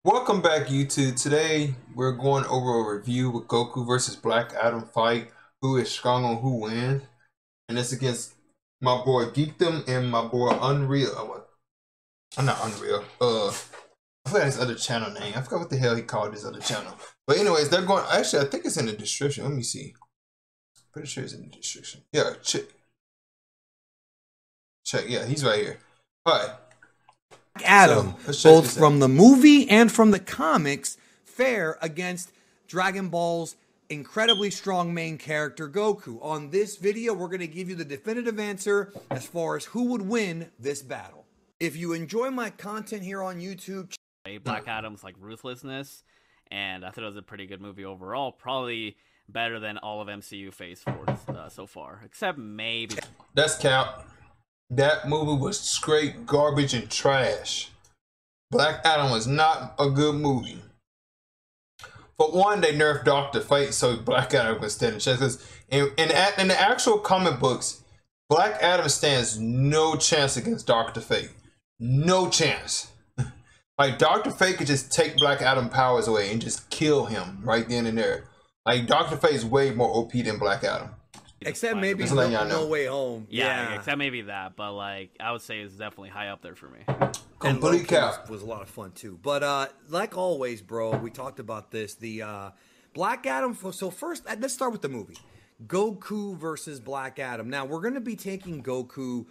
Welcome back, YouTube. Today we're going over a review with Goku versus Black Adam fight. Who is strong on who wins? And it's against my boy Geekdom and my boy Unreal. I'm not Unreal. I forgot his other channel name. I forgot what the hell he called his other channel. But anyways, they're going. Actually, I think it's in the description. Let me see. Pretty sure it's in the description. Yeah, check. Yeah, he's right here. All right. Adam, both from the movie and from the comics, fare against Dragon Ball's incredibly strong main character, Goku. On this video, we're going to give you the definitive answer as far as who would win this battle. If you enjoy my content here on YouTube... Black Adam's like ruthlessness, and I thought it was a pretty good movie overall. Probably better than all of MCU Phase 4 so far, except maybe... That's cap. That movie was straight garbage and trash. Black Adam was not a good movie. For one, they nerfed Dr. Fate so Black Adam could stand a chance. Because in the actual comic books, Black Adam stands no chance against Dr. Fate. No chance. Like, Dr. Fate could just take Black Adam powers away and just kill him right then and there. Like, Dr. Fate is way more OP than Black Adam. Except maybe no Way Home. Yeah, except maybe that. But like, I would say it's definitely high up there for me. Complete cap was a lot of fun too. But like always, bro, we talked about this. The Black Adam. So first, let's start with the movie. Goku versus Black Adam. Now we're going to be taking Goku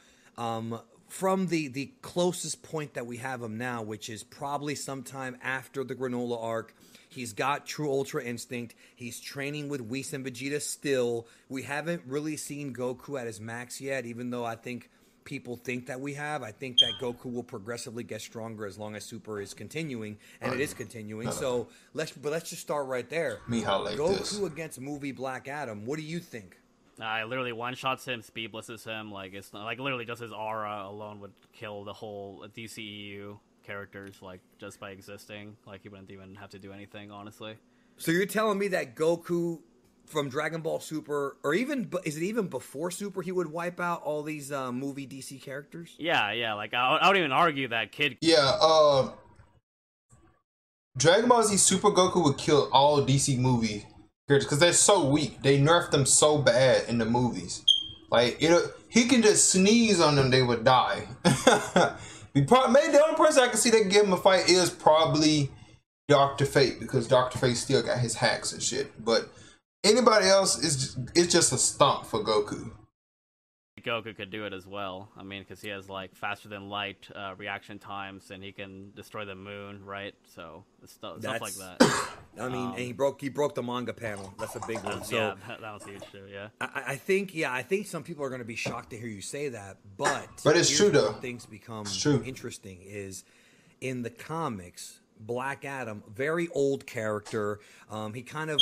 from the closest point that we have him now, which is probably sometime after the Granola arc. He's got true Ultra Instinct. He's training with Whis and Vegeta still. We haven't really seen Goku at his max yet, even though I think people think that we have. I think that Goku will progressively get stronger as long as Super is continuing, and it is continuing. So let's just start right there. Goku against movie Black Adam. What do you think? I literally one-shots him, speed blitzes him. Like, it's not, like, literally just his aura alone would kill the whole DCEU characters, like, just by existing. Like, he wouldn't even have to do anything, honestly. So you're telling me that Goku from Dragon Ball Super, or even, is it even before Super, he would wipe out all these movie DC characters? Yeah, like, I would even argue that Kid... Yeah, Dragon Ball Z Super Goku would kill all DC movie characters, because they're so weak. They nerfed them so bad in the movies. Like, he can just sneeze on them, they would die. Maybe the only person I can see that can give him a fight is probably Dr. Fate, because Dr. Fate still got his hacks and shit. But anybody else it's just a stump for Goku. Goku could do it as well. I mean, because he has like faster than light reaction times, and he can destroy the moon, right? So stuff like that. I mean, and he broke the manga panel. That's a big one. So yeah, that was huge too. Yeah. I think some people are going to be shocked to hear you say that, but it's true though. Things become interesting is in the comics. Black Adam, very old character. He kind of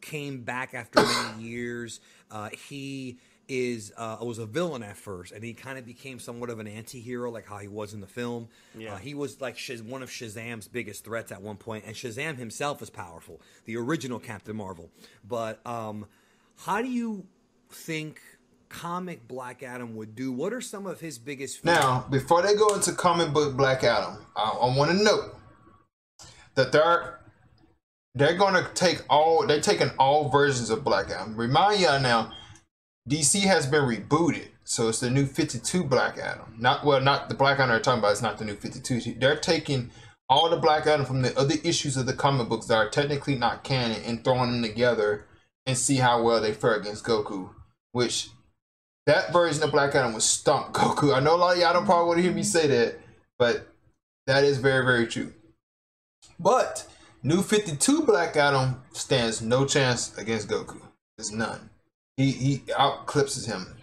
came back after many years. He was a villain at first, and he kind of became somewhat of an anti-hero, like how he was in the film. Yeah. He was like one of Shazam's biggest threats at one point, and Shazam himself is powerful, the original Captain Marvel. But how do you think comic Black Adam would do? What are some of his biggest fears? Now, before they go into comic book Black Adam, I want to note that they're going to they're taking all versions of Black Adam. Remind y'all now, DC has been rebooted, so it's the new 52 Black Adam. Not the Black Adam they're talking about. It's not the new 52. They're taking all the Black Adam from the other issues of the comic books that are technically not canon and throwing them together and see how well they fare against Goku. Which that version of Black Adam was stunk Goku. I know a lot of y'all don't probably want to hear me say that, but that is very, very true. But new 52 Black Adam stands no chance against Goku. There's none. He outclipses him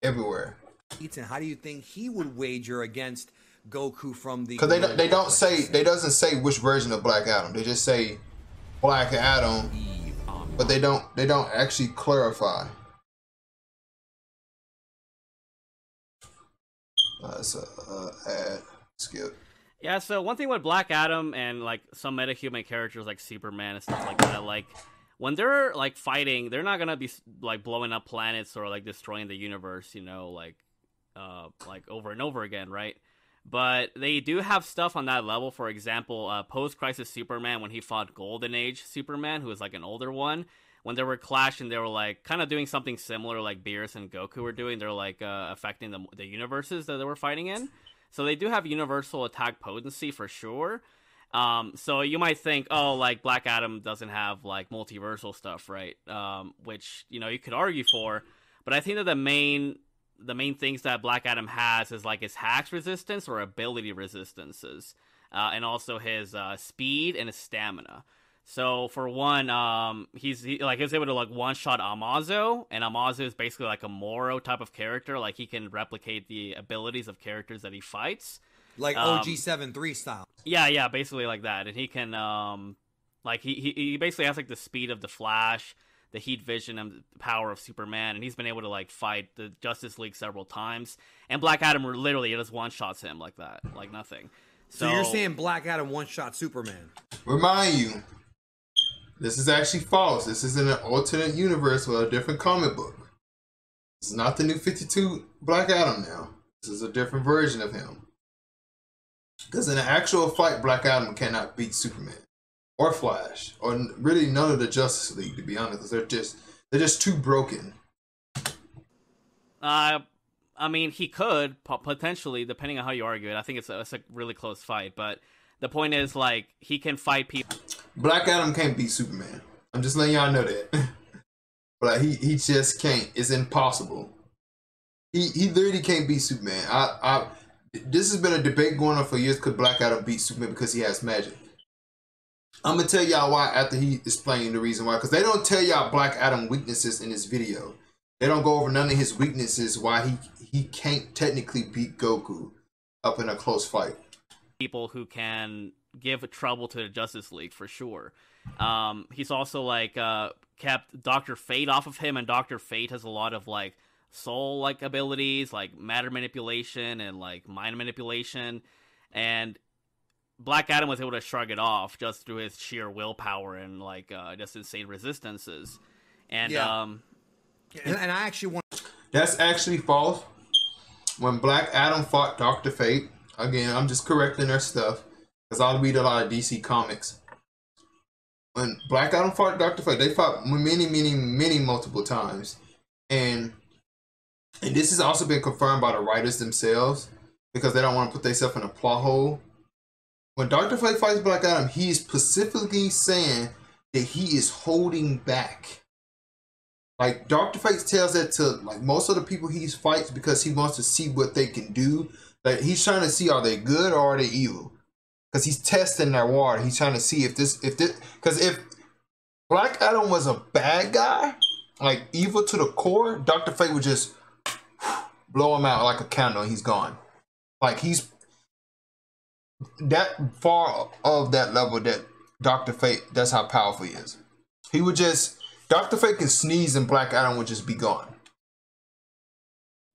everywhere. Ethan, how do you think he would wager against Goku from the? Because they doesn't say which version of Black Adam. They just say Black Adam, but they don't actually clarify. That's ad skip. Yeah, so one thing with Black Adam and like some metahuman characters like Superman and stuff like that, like when they're like fighting, they're not gonna be like blowing up planets or like destroying the universe, you know, like over and over again, right? But they do have stuff on that level. For example, post-Crisis Superman, when he fought Golden Age Superman, who was like an older one, when they were clashing, they were like kind of doing something similar like Beerus and Goku were doing. They're like affecting the universes that they were fighting in. So they do have universal attack potency for sure. So you might think, oh, like Black Adam doesn't have like multiversal stuff, right? Which, you know, you could argue for. But I think that the main things that Black Adam has is like his hacks resistance or ability resistances, and also his speed and his stamina. So for one, he's able to like one shot Amazo, and Amazo is basically like a Moro type of character. Like he can replicate the abilities of characters that he fights, like OG-7-3 style. Yeah, basically like that. And he can like he basically has like the speed of the Flash, the heat vision and power of Superman, and he's been able to like fight the Justice League several times. And Black Adam literally just one shots him like that, like nothing. So you're saying Black Adam one shot Superman? Remind you, this is actually false. This is in an alternate universe with a different comic book. This is not the new 52 Black Adam now. This is a different version of him. Because in an actual fight, Black Adam cannot beat Superman or Flash, or really none of the Justice League, to be honest. They're just too broken. I mean, he could potentially, depending on how you argue it. I think it's a really close fight, but the point is, like, he can fight people. Black Adam can't beat Superman. I'm just letting y'all know that. But he just can't. It's impossible. He literally can't beat Superman. This has been a debate going on for years. Could Black Adam beat Superman because he has magic? I'm gonna tell y'all why after he explains the reason why. Because they don't tell y'all Black Adam weaknesses in this video. They don't go over none of his weaknesses. Why he can't technically beat Goku up in a close fight. People who can give trouble to the Justice League for sure. He's also like kept Dr. Fate off of him, and Dr. Fate has a lot of like soul like abilities, like matter manipulation and like mind manipulation, and Black Adam was able to shrug it off just through his sheer willpower and like just insane resistances. And yeah. And I actually want. That's actually false. When Black Adam fought Dr. Fate, again, I'm just correcting their stuff because I read a lot of DC comics. When Black Adam fought Dr. Fate, they fought many multiple times, and this has also been confirmed by the writers themselves because they don't want to put themselves in a plot hole. When Dr. Fate fights Black Adam, he is specifically saying that he is holding back. Like, Dr. Fate tells that to like most of the people he fights because he wants to see what they can do. Like, he's trying to see, are they good or are they evil? Because he's testing their water. He's trying to see if this, because if Black Adam was a bad guy, like evil to the core, Dr. Fate would just blow him out like a candle and he's gone. Like, he's that far of that level that Dr. Fate, that's how powerful he is. He would just, Dr. Fate can sneeze and Black Adam would just be gone.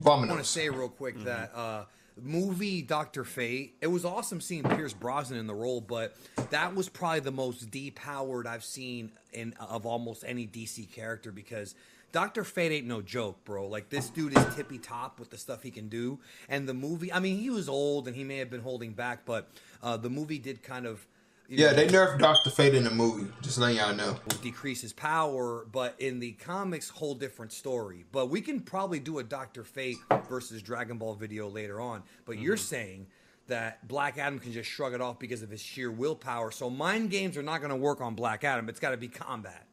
I want to say real quick that movie Dr. Fate, it was awesome seeing Pierce Brosnan in the role, but that was probably the most depowered I've seen of almost any DC character, because Dr. Fate ain't no joke, bro. Like, this dude is tippy top with the stuff he can do. And the movie, I mean, he was old and he may have been holding back, but the movie did kind of, yeah, they nerfed Dr. Fate in the movie. Just letting y'all know. Decrease his power, but in the comics, whole different story. But we can probably do a Dr. Fate versus Dragon Ball video later on. But you're saying that Black Adam can just shrug it off because of his sheer willpower. So mind games are not going to work on Black Adam. It's got to be combat.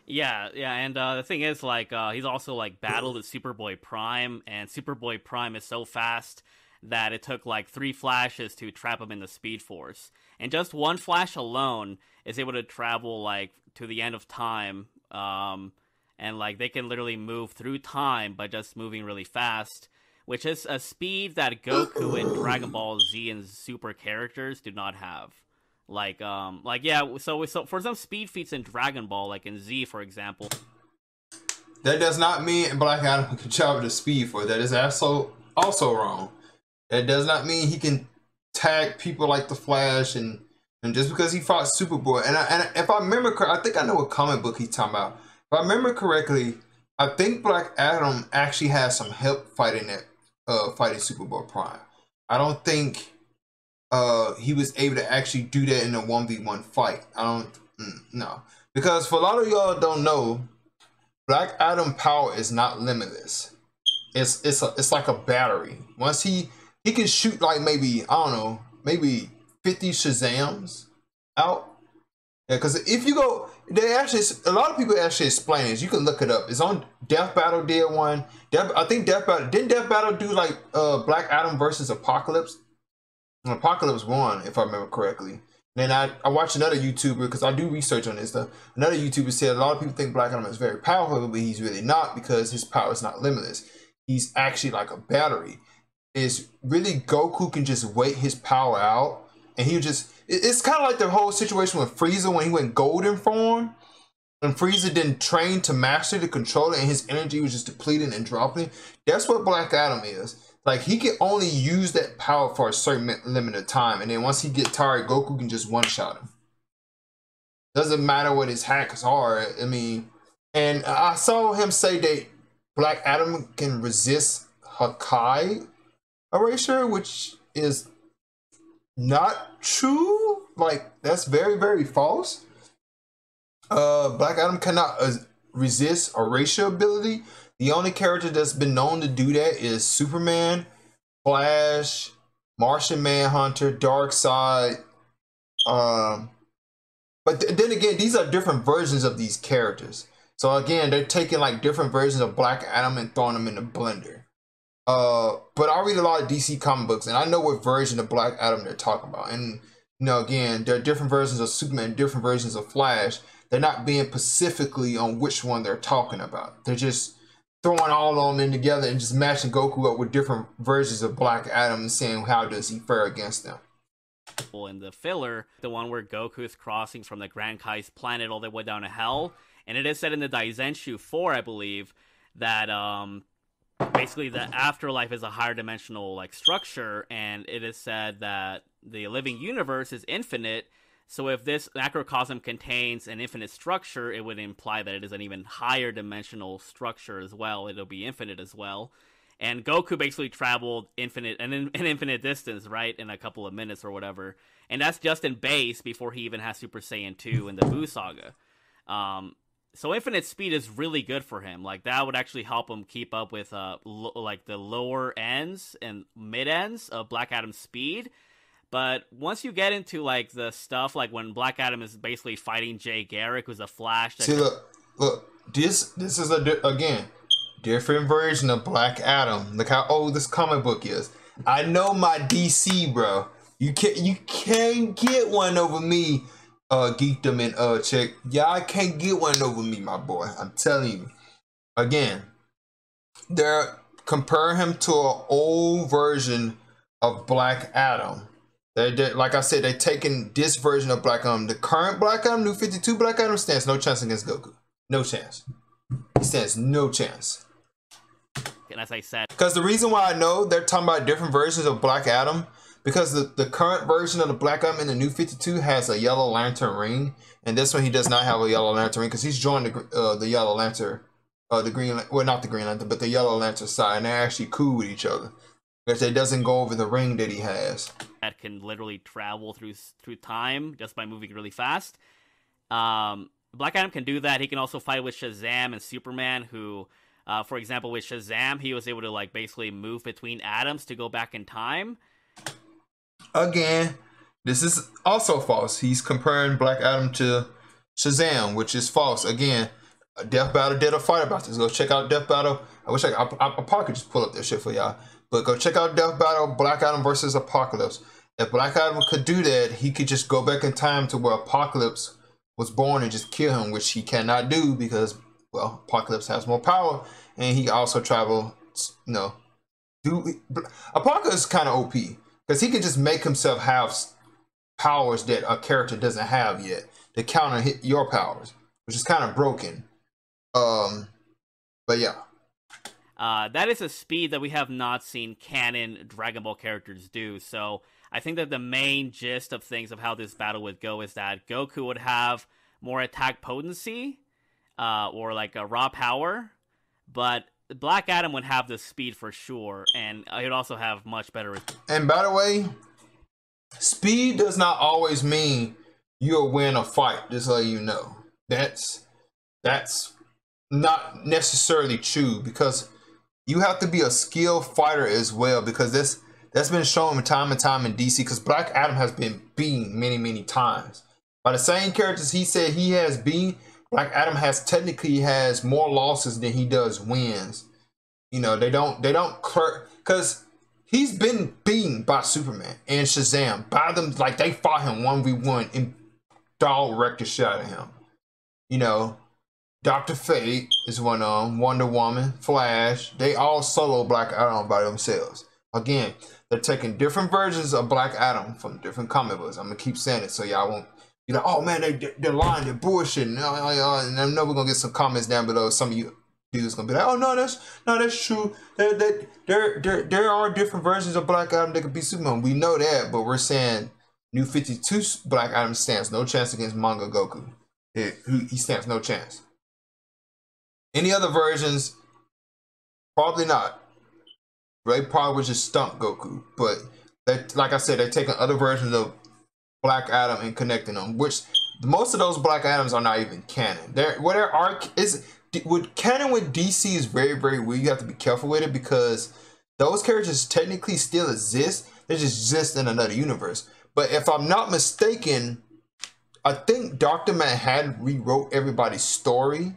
Yeah, and the thing is, like, he's also like battled with Superboy Prime, and Superboy Prime is so fast that it took like 3 flashes to trap him in the Speed Force. And just one flash alone is able to travel like to the end of time, and like they can literally move through time by just moving really fast, which is a speed that Goku and Dragon Ball Z and Super characters do not have. Like yeah, so for some speed feats in Dragon Ball, like in Z for example, that does not mean Black Adam can travel the Speed Force. That is also wrong. That does not mean he can tag people like the Flash and just because he fought Superboy. And if I remember correctly, I think I know what comic book he's talking about. If I remember correctly, I think Black Adam actually has some help fighting Superboy Prime. I don't think he was able to actually do that in a 1v1 fight. I don't no, because for a lot of y'all don't know, Black Adam power is not limitless. It's like a battery. Once he can shoot like maybe, I don't know, maybe 50 Shazams out. Yeah, because if you go, they actually, a lot of people actually explain this. You can look it up. It's on Death Battle did one. I think Death Battle, didn't Death Battle do like Black Adam versus Apocalypse? And Apocalypse won, if I remember correctly. Then I watched another YouTuber, because I do research on this stuff. Another YouTuber said a lot of people think Black Adam is very powerful, but he's really not, because his power is not limitless. He's actually like a battery. It's really Goku can just wait his power out, and he'll just, it's kind of like the whole situation with Frieza when he went golden form, and Frieza didn't train to master the controller, and his energy was just depleting and dropping. That's what Black Adam is. Like, he can only use that power for a certain limited time, and then once he get tired, Goku can just one-shot him. Doesn't matter what his hacks are. I mean, and I saw him say that Black Adam can resist Hakai erasure, which is not true. Like, that's very, very false. Black Adam cannot resist erasure ability. The only character that's been known to do that is Superman, Flash, Martian Manhunter, Darkseid. But then again, these are different versions of these characters. So again, they're taking like different versions of Black Adam and throwing them in the blender. But I read a lot of DC comic books, and I know what version of Black Adam they're talking about. And you know, again, there are different versions of Superman, different versions of Flash. They're not being specifically on which one they're talking about. They're just throwing all of them in together and just matching Goku up with different versions of Black Adam and saying how does he fare against them. In the filler, the one where Goku is crossing from the Grand Kai's planet all the way down to Hell, and it is said in the Daizenshu 4, I believe, that basically the afterlife is a higher dimensional like structure, and it is said that the living universe is infinite. So if this macrocosm contains an infinite structure, it would imply that it is an even higher dimensional structure as well. It'll be infinite as well. And Goku basically traveled an infinite distance, right, in a couple of minutes or whatever. And that's just in base before he even has Super Saiyan 2 in the Buu Saga. So infinite speed is really good for him. Like, that would actually help him keep up with like the lower ends and mid ends of Black Adam's speed. But once you get into like the stuff like when Black Adam is basically fighting Jay Garrick, who's a Flash. See, look, this is again different version of Black Adam. Look how old this comic book is. I know my DC, bro. You can't get one over me, Geekdom and Chick. Y'all can't get one over me, my boy. I'm telling you. Again, they're comparing him to an old version of Black Adam. They're, like I said, they're taking this version of Black Adam. The current Black Adam, New 52 Black Adam, stands no chance against Goku. No chance. He stands no chance. And as I said, because the reason why I know they're talking about different versions of Black Adam, because the current version of the Black Adam in the New 52 has a Yellow Lantern ring, and this one he does not have a Yellow Lantern ring because he's joined the Yellow Lantern, the Green, well, not the Green Lantern, but the Yellow Lantern side, and they're actually cool with each other. Because it doesn't go over the ring that he has. That can literally travel through time just by moving really fast. Black Adam can do that. He can also fight with Shazam and Superman, who, for example, with Shazam, he was able to like basically move between atoms to go back in time. Again, this is also false. He's comparing Black Adam to Shazam, which is false. Again, Death Battle did a fight about this. Go check out Death Battle. I wish I probably could just pull up that shit for y'all. But go check out Death Battle, Black Adam versus Apocalypse. If Black Adam could do that, he could just go back in time to where Apocalypse was born and just kill him, which he cannot do because, well, Apocalypse has more power, and he also travel, you know. Apocalypse is kind of OP because he can just make himself have powers that a character doesn't have yet to counter hit your powers, which is kind of broken. But yeah. That is a speed that we have not seen canon Dragon Ball characters do. So I think that the main gist of things of how this battle would go is that Goku would have more attack potency, or like a raw power, but Black Adam would have the speed for sure, and he'd also have much better. And by the way, speed does not always mean you'll win a fight, just so you know. That's not necessarily true, because you have to be a skilled fighter as well, because that's been shown time and time in DC, because Black Adam has been beaten many times by the same characters he said he has beaten. Black Adam technically has more losses than he does wins. You know, they don't because he's been beaten by Superman and Shazam by them, like they fought him 1v1 and dog wrecked the shit out of him. You know, Dr. Fate is one of them, Wonder Woman, Flash, they all solo Black Adam by themselves. Again, they're taking different versions of Black Adam from different comic books. I'm gonna keep saying it so y'all won't be like, oh man, they're lying, they're bullshitting. And I know we're gonna get some comments down below. Some of you dudes gonna be like, oh no, that's true. There are different versions of Black Adam that could be Superman. We know that, but we're saying New 52 Black Adam stands no chance against manga Goku. He stands no chance. Any other versions, probably not. They probably would just stump Goku. But like I said, they're taking other versions of Black Adam and connecting them, which most of those Black Adams are not even canon. Canon with DC is very weird. You have to be careful with it, because those characters technically still exist. They just exist in another universe. But if I'm not mistaken, I think Dr. Manhattan rewrote everybody's story.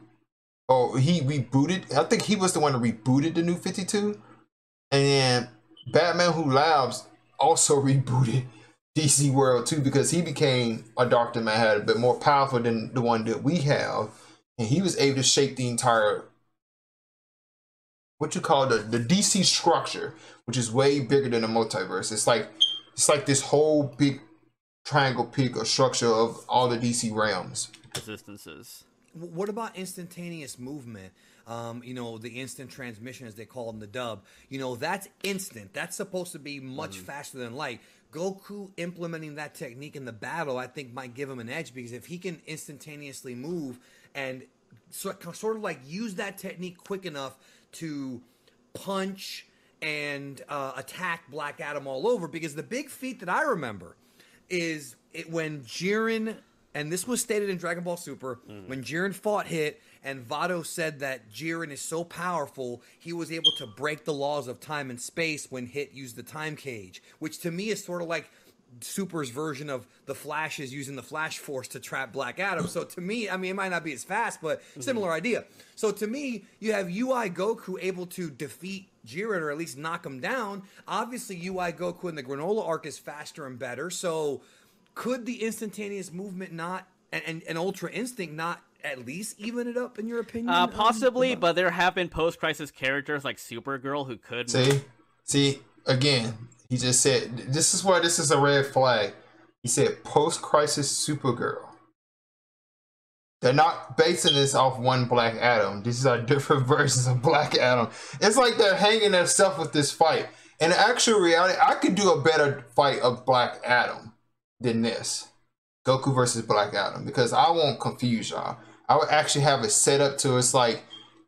Or he rebooted. I think he was the one that rebooted the New 52. And then Batman Who Laughs also rebooted DC World too, because he became a Dr. Manhattan, but more powerful than the one that we have. And he was able to shape the entire, what you call the DC structure, which is way bigger than the multiverse. It's like this whole big triangle peak or structure of all the DC realms. Resistances. What about instantaneous movement? You know, the instant transmission, as they call it in the dub. You know, that's instant. That's supposed to be much faster than light. Goku implementing that technique in the battle, I think, might give him an edge, because if he can instantaneously move and sort of like use that technique quick enough to punch and attack Black Adam all over. Because the big feat that I remember is when Jiren, and this was stated in Dragon Ball Super, when Jiren fought Hit, and Vado said that Jiren is so powerful, he was able to break the laws of time and space when Hit used the time cage, which to me is sort of like Super's version of the Flash is using the Flash Force to trap Black Adam. So to me, I mean, it might not be as fast, but similar idea. So to me, you have UI Goku able to defeat Jiren, or at least knock him down. Obviously, UI Goku in the Granola arc is faster and better. So could the instantaneous movement not, and Ultra Instinct not at least even it up, in your opinion? Possibly, but there have been post-crisis characters like Supergirl who could... See, again, he just said, this is why this is a red flag. He said post-crisis Supergirl. They're not basing this off one Black Adam. These are different versions of Black Adam. It's like they're hanging themselves with this fight. In actual reality, I could do a better fight of Black Adam than this. Goku versus Black Adam. Because I won't confuse y'all. I would actually have it set up to, it's like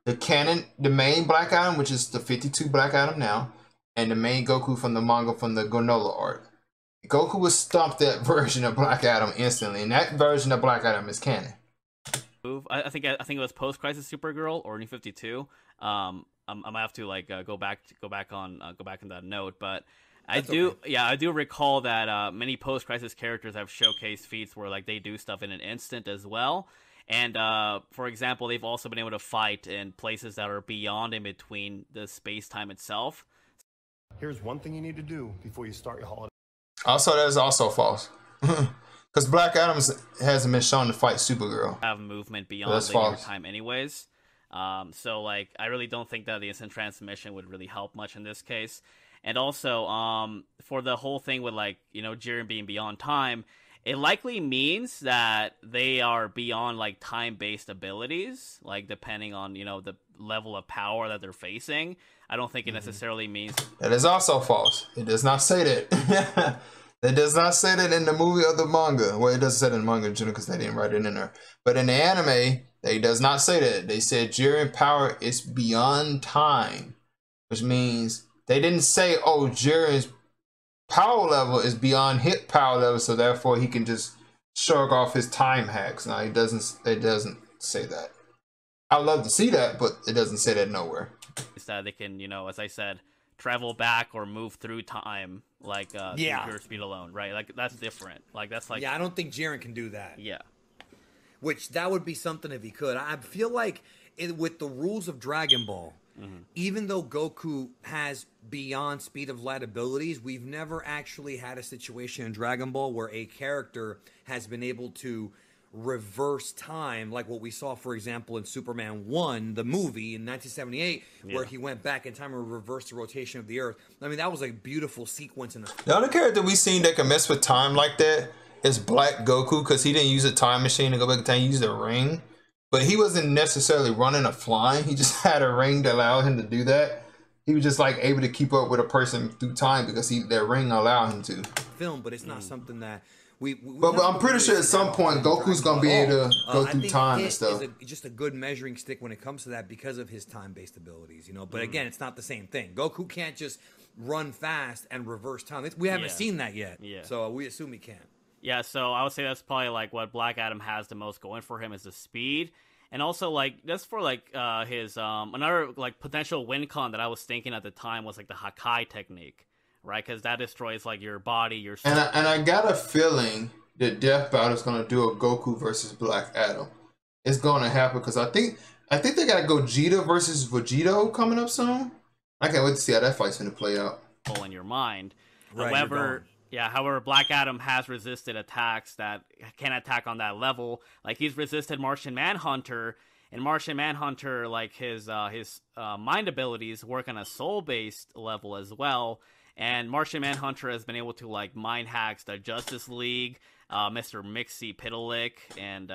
the canon, the main Black Adam, which is the 52 Black Adam now, and the main Goku from the manga from the Granola art. Goku would stomp that version of Black Adam instantly, and that version of Black Adam is canon. I think it was post-crisis Supergirl or New 52. I might have to like go back in that note, but I do recall that many post-crisis characters have showcased feats where like they do stuff in an instant as well. And for example, they've also been able to fight in places that are beyond in between the space-time itself. Here's one thing you need to do before you start your holiday. Also, that is also false. Because Black Adam hasn't been shown to fight Supergirl. Have movement beyond linear time anyways. So like I really don't think that the instant transmission would really help much in this case. And also for the whole thing with like, you know, Jiren being beyond time, it likely means that they are beyond like time-based abilities, like depending on, you know, the level of power that they're facing. I don't think it necessarily means... That is also false. It does not say that. It does not say that in the movie or the manga. Well, it doesn't say it in the manga in general because they didn't write it in there. But in the anime, they does not say that. They said Jiren power is beyond time, which means they didn't say, oh, Jiren's power level is beyond hit power level, so therefore he can just shrug off his time hacks. Now it doesn't say that. I'd love to see that, but it doesn't say that nowhere. Is that they can, as I said, travel back or move through time, like through pure speed alone, right? Like that's different. Like that's like I don't think Jiren can do that. Yeah, which that would be something if he could. I feel like with the rules of Dragon Ball, even though Goku has beyond speed of light abilities, we've never actually had a situation in Dragon Ball where a character has been able to reverse time, like what we saw, for example, in Superman 1, the movie in 1978, where he went back in time and reversed the rotation of the Earth. I mean, that was a beautiful sequence. The only character we've seen that can mess with time like that is Black Goku, because he didn't use a time machine to go back in time. He used a ring. But he wasn't necessarily running or flying. He just had a ring that allowed him to do that. He was just like able to keep up with a person through time because that ring allowed him to. But it's not something that but I'm pretty sure at some point Goku's gonna be able to go through time and stuff. Is just a good measuring stick when it comes to that because of his time-based abilities, But again, it's not the same thing. Goku can't just run fast and reverse time. We haven't seen that yet. So we assume he can. Yeah, so I would say that's probably like what Black Adam has the most going for him is the speed. And also like just for like his another like potential win con that I was thinking at the time was like the Hakai technique, right? Because that destroys like your body, your soul. And I got a feeling that Death Battle is gonna do a Goku versus Black Adam. It's gonna happen because I think they got Gogeta versus Vegito coming up soon. I can't wait to see how that fight's gonna play out. In your mind, right, however, Black Adam has resisted attacks that can attack on that level. Like he's resisted Martian Manhunter, and Martian Manhunter, like his mind abilities work on a soul-based level as well. And Martian Manhunter has been able to like mind hacks the Justice League, Mr. Mixie Pitalik, and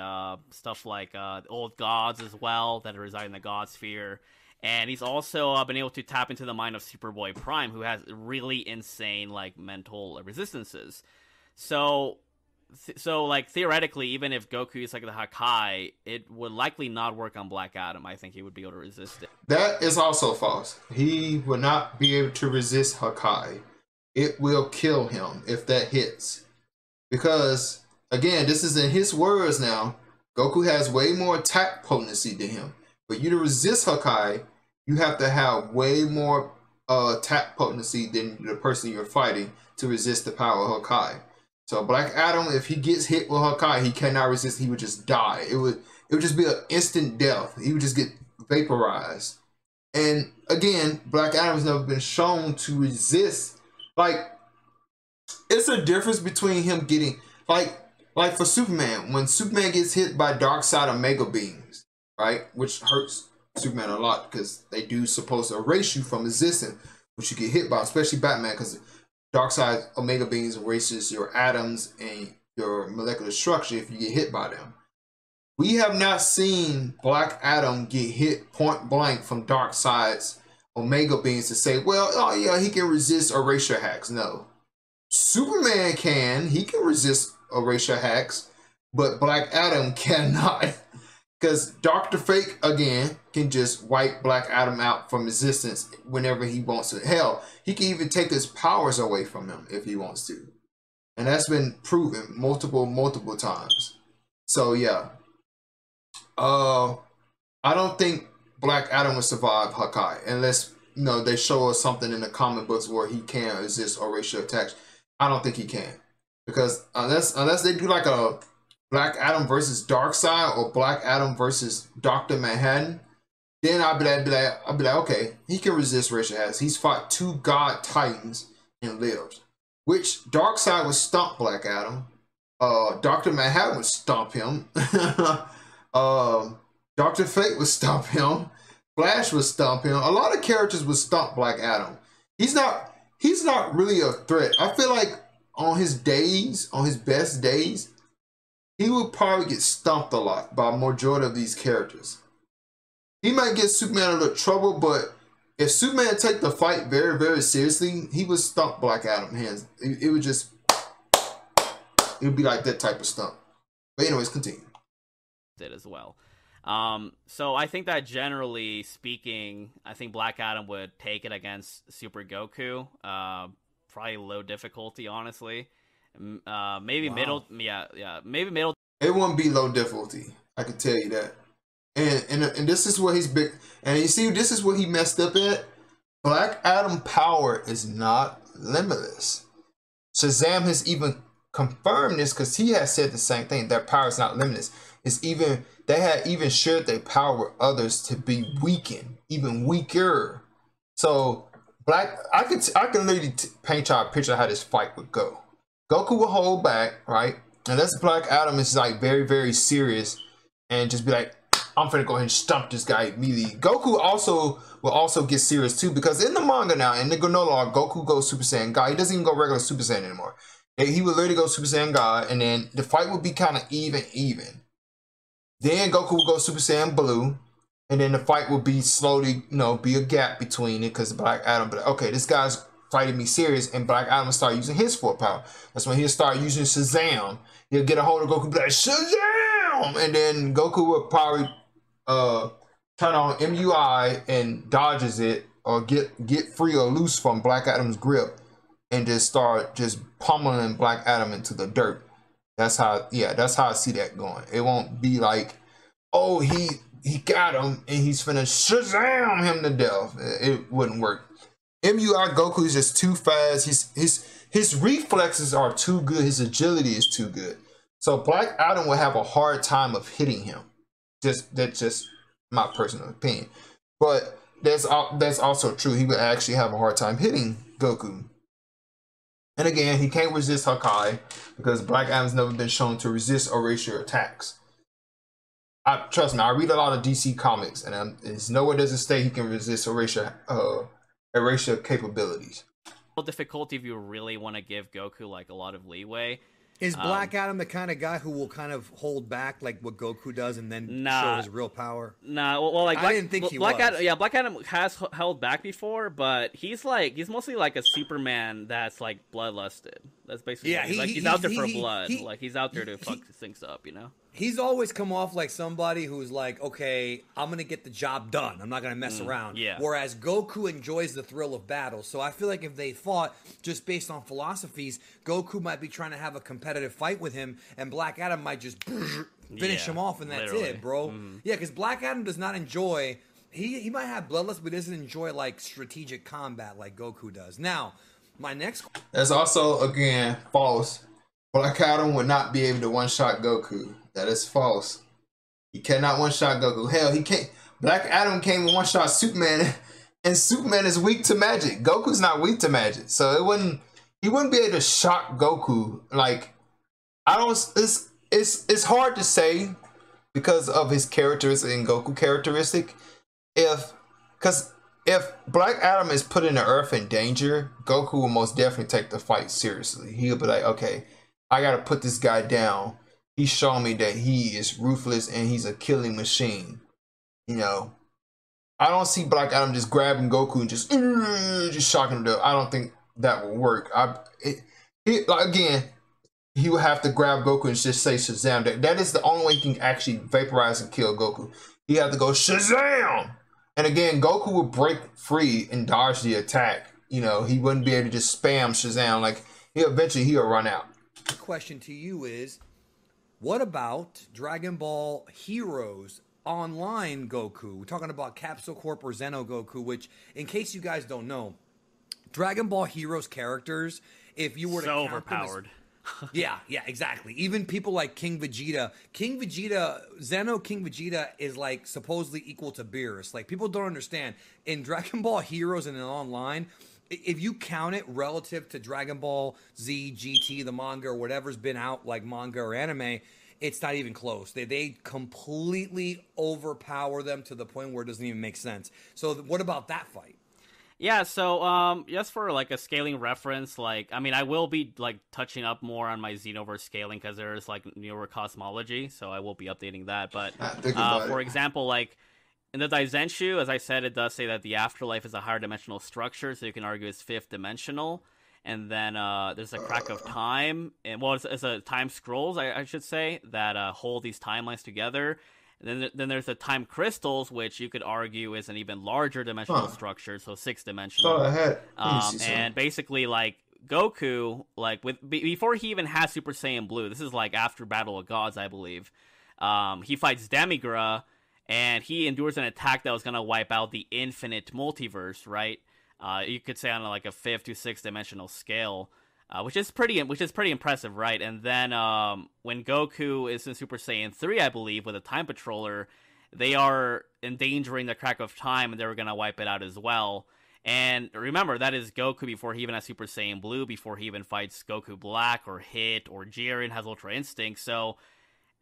stuff like old gods as well that reside in the God Sphere. And he's also been able to tap into the mind of Superboy Prime, who has really insane like mental resistances. So like theoretically, even if Goku is like the Hakai, it would likely not work on Black Adam. I think he would be able to resist it. That is also false. He would not be able to resist Hakai. It will kill him if that hits. Because again, this is in his words now. Goku has way more attack potency than him. For you to resist Hakai, you have to have way more attack potency than the person you're fighting to resist the power of Hakai. So Black Adam, if he gets hit with Hakai, he cannot resist. He would just die. It would just be an instant death. He would just get vaporized. And again, Black Adam's never been shown to resist. Like, it's a difference between him getting like for Superman, when Superman gets hit by Darkseid Omega beams, right? Which hurts Superman a lot because they do supposed to erase you from existing, which you get hit by, especially Batman, because Darkseid Omega beams erases your atoms and your molecular structure if you get hit by them. We have not seen Black Adam get hit point blank from Darkseid's Omega beams to say, well, oh yeah, he can resist erasure hacks. No. Superman can. He can resist erasure hacks, but Black Adam cannot. Because Dr. Fate, again, can just wipe Black Adam out from existence whenever he wants to. Hell, he can even take his powers away from him if he wants to. And that's been proven multiple times. So, yeah. I don't think Black Adam would survive Hakai unless, they show us something in the comic books where he can resist erasure attacks. I don't think he can. Because unless they do like a Black Adam versus Darkseid or Black Adam versus Dr. Manhattan, then I'll be like, okay, he can resist erasure hacks. He's fought 2 God Titans and lived. Which Darkseid would stomp Black Adam. Dr. Manhattan would stomp him. Dr. Fate would stomp him. Flash would stomp him. A lot of characters would stomp Black Adam. He's not really a threat. I feel like on his best days, he would probably get stomped a lot by a majority of these characters. He might get Superman a little trouble, but if Superman take the fight very, very seriously, he would stomp Black Adam hands. It would be like that type of stomp. But anyways, continue. Did as well. So I think that generally speaking, I think Black Adam would take it against Super Goku. probably low difficulty, honestly. Maybe Wow. middle. Yeah, maybe middle. It won't be low difficulty. I can tell you that. And this is what he's big. And you see, this is what he messed up at. Black Adam power is not limitless. Shazam has even confirmed this because he has said the same thing. Their power is not limitless. It's even they had even shared their power with others to be weakened, even weaker. So I can literally paint y'all a picture of how this fight would go. Goku will hold back, right? Unless Black Adam is like very, very serious and just be like, I'm finna go ahead and stump this guy immediately. Goku will also get serious too, because in the manga now, in the granola log, Goku goes Super Saiyan God. He doesn't even go regular Super Saiyan anymore. He would literally go Super Saiyan God, and then the fight would be kind of even. Then Goku will go Super Saiyan Blue, and then the fight will be slowly, be a gap between it, because Black Adam, but okay, this guy's fighting me serious, and Black Adam will start using his full power. That's when he'll start using Shazam. He'll get a hold of Goku, be like, Shazam! And then Goku will probably turn on MUI and dodges it, or get free or loose from Black Adam's grip, and just start just pummeling Black Adam into the dirt. That's how I see that going. It won't be like, oh, he got him and he's finna Shazam him to death. It wouldn't work. MUI Goku is just too fast. His reflexes are too good. His agility is too good. So Black Adam will have a hard time of hitting him. That's just my personal opinion. But that's also true. He would actually have a hard time hitting Goku. And again, he can't resist Hakai because Black Adam's never been shown to resist erasure attacks. Trust me, I read a lot of DC comics, and there's nowhere does it state he can resist erasure capabilities. Difficulty if you really want to give Goku like a lot of leeway. Is Black Adam the kind of guy who will kind of hold back like what Goku does and then show his real power? Nah, well, like I didn't think he was. Black Adam has held back before, but he's mostly like a Superman that's like bloodlusted. That's basically he's out there for blood. He's out there to fuck things up, He's always come off like somebody who's like, okay, I'm going to get the job done. I'm not going to mess around. Yeah. Whereas Goku enjoys the thrill of battle. So I feel like if they fought just based on philosophies, Goku might be trying to have a competitive fight with him, and Black Adam might just finish him off, and that's it, bro. Mm-hmm. Yeah, because Black Adam does not enjoy... He might have bloodlust, but doesn't enjoy like strategic combat like Goku does. Now, my next... That's also, again, false. Black Adam would not be able to one-shot Goku. That is false. He cannot one-shot Goku. Hell, he can't. Black Adam came and one-shot Superman, and Superman is weak to magic. Goku's not weak to magic, so he wouldn't be able to shock Goku. Like, it's hard to say because of his characteristic and Goku characteristic. Because if Black Adam is putting the Earth in danger, Goku will most definitely take the fight seriously. He'll be like, okay, I gotta put this guy down. He's showing me that he is ruthless and he's a killing machine. I don't see Black Adam just grabbing Goku and just shocking him to death. I don't think that will work. He would have to grab Goku and just say Shazam. That is the only way he can actually vaporize and kill Goku. He have to go Shazam! And again, Goku would break free and dodge the attack. He wouldn't be able to just spam Shazam. Like, he'll run out. The question to you is, what about Dragon Ball Heroes Online Goku? We're talking about Capsule Corp or Zeno Goku, which, in case you guys don't know, Dragon Ball Heroes characters, if you were to count overpowered. Yeah, exactly. Even people like King Vegeta, Zeno King Vegeta is like supposedly equal to Beerus. Like, people don't understand. In Dragon Ball Heroes and in online, if you count it relative to Dragon Ball Z, GT, the manga, or whatever's been out, like manga or anime, it's not even close. They completely overpower them to the point where it doesn't even make sense. So what about that fight? Yeah, so just for like a scaling reference, I will be like touching up more on my Xenoverse scaling because there's like newer cosmology, so I will be updating that. But for example, like in the Daizenshu, as I said, it does say that the afterlife is a higher dimensional structure, so you can argue it's fifth dimensional. And then there's a crack of time, and it's a time scrolls, I should say, that hold these timelines together. And then there's the time crystals, which you could argue is an even larger dimensional structure, so 6 dimensional. Oh, and basically, like Goku, like before he even has Super Saiyan Blue, this is like after Battle of Gods, I believe. He fights Demigra, and he endures an attack that was gonna wipe out the infinite multiverse, right? You could say on like a 5th to 6th dimensional scale, which is pretty impressive, right? And then when Goku is in Super Saiyan 3, I believe, with a Time Patroller, they are endangering the crack of time, and they were gonna wipe it out as well. And remember, that is Goku before he even has Super Saiyan Blue, before he even fights Goku Black or Hit or Jiren has Ultra Instinct. So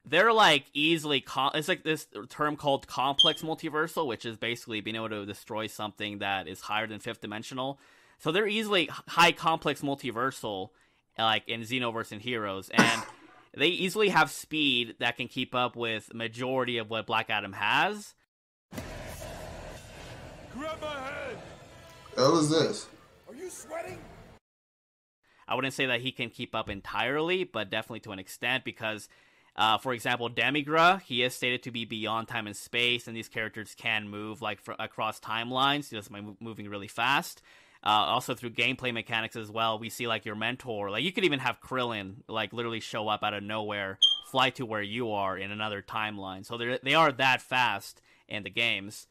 they're like easily it's like this term called complex multiversal, which is basically being able to destroy something that is higher than 5th dimensional. So they're easily high complex multiversal, like in Xenoverse and Heroes, and they easily have speed that can keep up with majority of what Black Adam has. Grab my head! What was this? Are you sweating? I wouldn't say that he can keep up entirely, but definitely to an extent, because for example, Demigra, he is stated to be beyond time and space, and these characters can move like across timelines just by moving really fast. Also through gameplay mechanics as well, we see like your mentor, like you could even have Krillin like literally show up out of nowhere, fly to where you are in another timeline. So they are that fast in the games.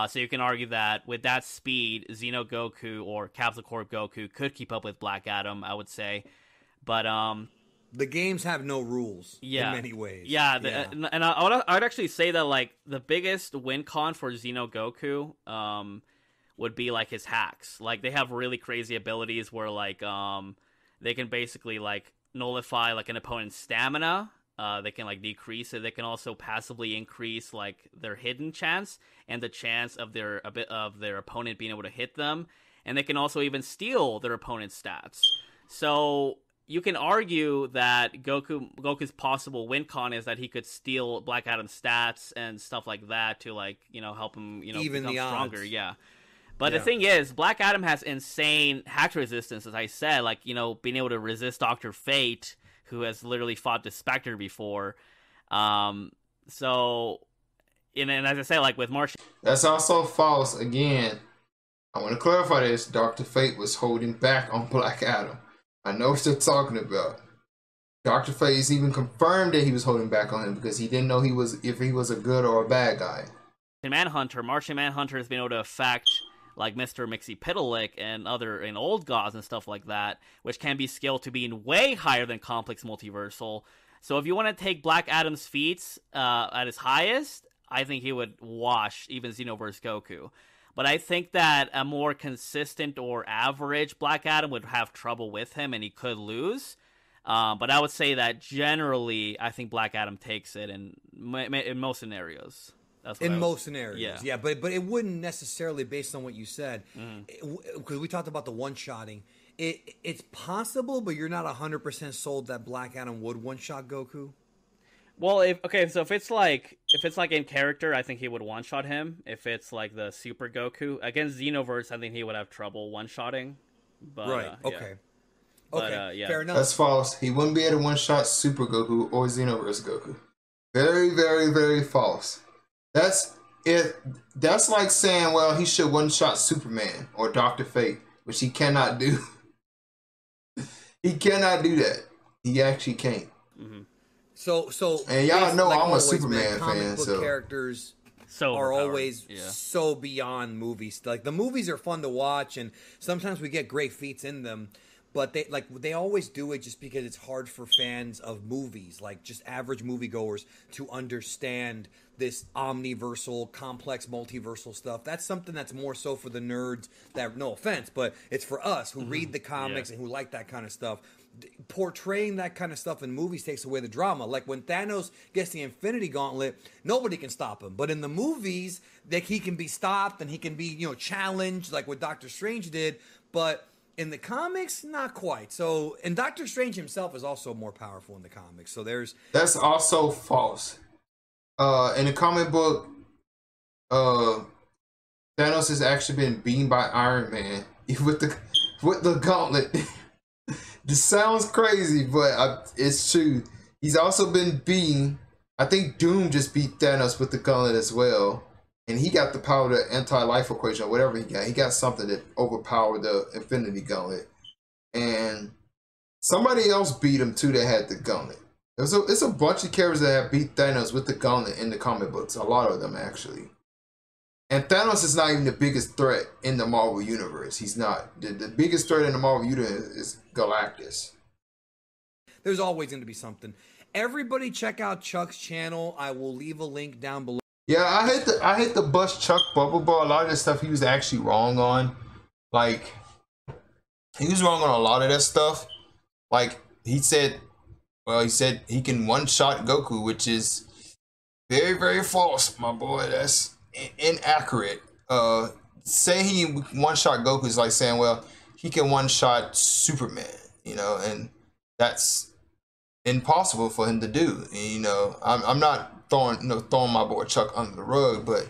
So you can argue that with that speed, Xeno Goku or Capsule Corp Goku could keep up with Black Adam, I would say. But the games have no rules in many ways. Yeah, and I would actually say that like the biggest win con for Xeno Goku would be like his hacks. Like they have really crazy abilities where like they can basically like nullify like an opponent's stamina. They can like decrease it. They can also passively increase like their hidden chance and the chance of their opponent being able to hit them. And they can also even steal their opponent's stats. So you can argue that Goku's possible win con is that he could steal Black Adam's stats and stuff like that to like, you know, help him, you know, even become the stronger. odds. Yeah. But the thing is, Black Adam has insane hack resistance, as I said, like, you know, being able to resist Dr. Fate, who has literally fought the Spectre before. So, and as I say, like with Martian... That's also false. Again, I want to clarify this. Dr. Fate was holding back on Black Adam. I know what they're talking about. Dr. Fate has even confirmed that he was holding back on him because he didn't know if he was a good or a bad guy. Martian Manhunter has been able to affect like Mr. Mixie-Pitalik and old gods and stuff like that, which can be scaled to being way higher than complex multiversal. So if you want to take Black Adam's feats at his highest, I think he would wash even Xenoverse Goku. But I think that a more consistent or average Black Adam would have trouble with him, and he could lose. But I would say that generally, I think Black Adam takes it in most scenarios. In most scenarios, yeah, but it wouldn't necessarily, based on what you said, because we talked about the one-shotting. It's possible, but you're not 100% sold that Black Adam would one-shot Goku. Well, if it's like in character, I think he would one-shot him. If it's like the Super Goku against Xenoverse, I think he would have trouble one-shotting. But, right. Okay. But, okay. Fair enough. That's false. He wouldn't be able to one-shot Super Goku or Xenoverse Goku. Very, very, very false. That's it. That's like saying, well, he should one-shot Superman or Dr. Fate, which he cannot do. He cannot do that. He actually can't. Mm-hmm. So, and y'all know like I'm always, a Superman comic fan. book So characters so are overpowered. always so beyond movies. Like the movies are fun to watch, and sometimes we get great feats in them. But they always do it just because it's hard for fans of movies, like just average moviegoers, to understand this omniversal, complex, multiversal stuff. That's something that's more so for the nerds that, no offense, but it's for us who read the comics and who like that kind of stuff. Portraying that kind of stuff in movies takes away the drama. Like when Thanos gets the Infinity Gauntlet, nobody can stop him. But in the movies, he can be stopped and he can be, challenged like what Doctor Strange did. But in the comics, not quite. So, and Doctor Strange himself is also more powerful in the comics. So that's also false. In the comic book, Thanos has actually been beaten by Iron Man with the gauntlet. This sounds crazy, but it's true. He's also been beaten. I think Doom just beat Thanos with the gauntlet as well. And he got the power of the anti-life equation or whatever he got. He got something that overpowered the Infinity Gauntlet. and somebody else beat him too that had the gauntlet. It's a bunch of characters that have beat Thanos with the gauntlet in the comic books. A lot of them actually. And Thanos is not even the biggest threat in the Marvel Universe. He's not. The biggest threat in the Marvel Universe is Galactus. There's always going to be something. Everybody check out Chuck's channel. I will leave a link down below. Yeah, I hate the bust Chuck Bubble Ball. A lot of the stuff he was actually wrong on. Like, he was wrong on a lot of that stuff. Like, he said he can one-shot Goku, which is very, very false, my boy. That's inaccurate. Saying he one-shot Goku is like saying, well, he can one-shot Superman, you know, and that's impossible for him to do. And, you know, I'm not throwing my boy Chuck under the rug, but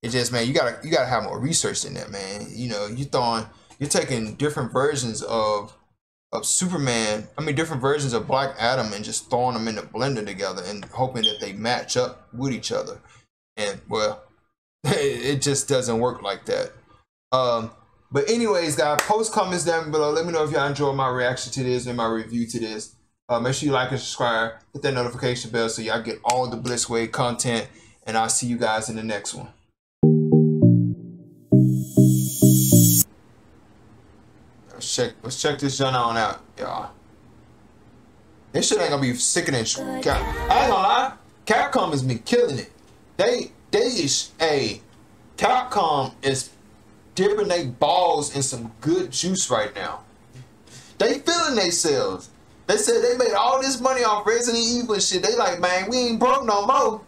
it just, man, you gotta have more research in that, man. You know, you're taking different versions of Superman, different versions of Black Adam, and just throwing them in the blender together and hoping that they match up with each other. And well, it just doesn't work like that. But anyways, guys, post comments down below. Let me know if y'all enjoyed my reaction to this and my review to this. Make sure you like and subscribe. Hit that notification bell so y'all get all the Blitzway content. And I'll see you guys in the next one. Let's check this joint on out, y'all. This shit ain't gonna be sicker than I ain't gonna lie. Capcom has been killing it. Capcom is dipping their balls in some good juice right now. They feeling themselves. They said they made all this money off Resident Evil and shit. They like, man, we ain't broke no more.